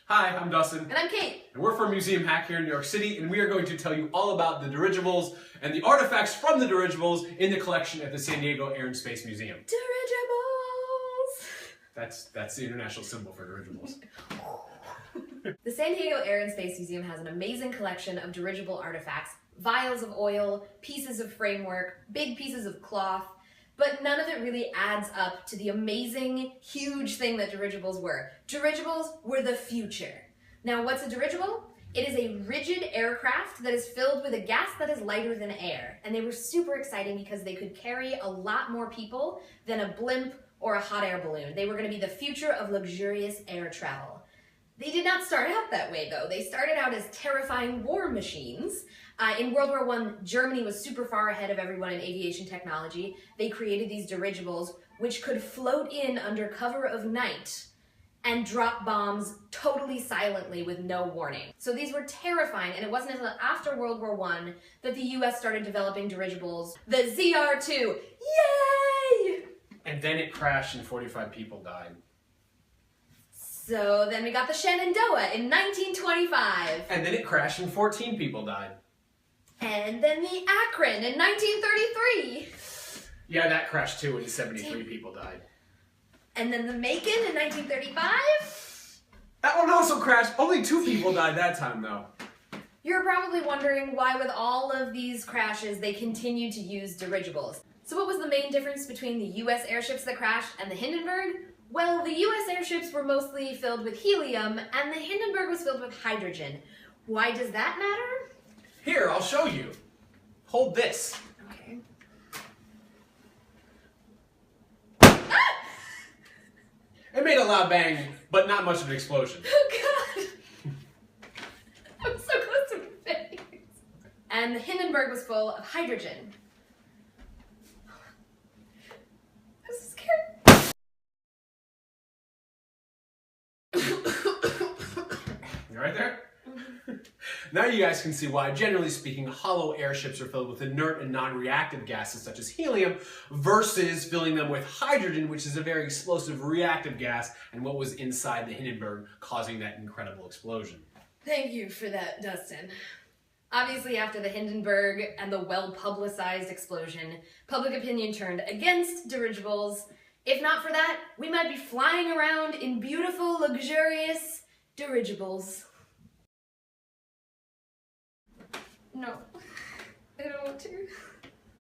Hi, I'm Dustin. And I'm Kate. And we're from Museum Hack here in New York City, and we are going to tell you all about the dirigibles and the artifacts from the dirigibles in the collection at the San Diego Air and Space Museum. Dirigibles! That's the international symbol for dirigibles. The San Diego Air and Space Museum has an amazing collection of dirigible artifacts, vials of oil, pieces of framework, big pieces of cloth, but none of it really adds up to the amazing, huge thing that dirigibles were. Dirigibles were the future. Now, what's a dirigible? It is a rigid aircraft that is filled with a gas that is lighter than air. And they were super exciting because they could carry a lot more people than a blimp or a hot air balloon. They were going to be the future of luxurious air travel. They did not start out that way, though. They started out as terrifying war machines. In World War I, Germany was super far ahead of everyone in aviation technology. They created these dirigibles, which could float in under cover of night and drop bombs totally silently with no warning. So these were terrifying, and it wasn't until after World War I that the US started developing dirigibles. The ZR-2, yay! And then it crashed and 45 people died. So then we got the Shenandoah in 1925. And then it crashed and 14 people died. And then the Akron in 1933. Yeah, that crashed too, and 73 people died. And then the Macon in 1935. That one also crashed. Only 2 people died that time, though. You're probably wondering why with all of these crashes they continued to use dirigibles. So what was the main difference between the US airships that crashed and the Hindenburg? Well, the US airships were mostly filled with helium and the Hindenburg was filled with hydrogen. Why does that matter? Here, I'll show you. Hold this. Okay. It made a loud bang, but not much of an explosion. Oh God! I'm so close to my face. And the Hindenburg was full of hydrogen. I'm so scared. You right there? Now you guys can see why, generally speaking, hollow airships are filled with inert and non-reactive gases such as helium versus filling them with hydrogen, which is a very explosive reactive gas, and what was inside the Hindenburg causing that incredible explosion. Thank you for that, Dustin. Obviously, after the Hindenburg and the well-publicized explosion, public opinion turned against dirigibles. If not for that, we might be flying around in beautiful, luxurious dirigibles. No, I don't want to.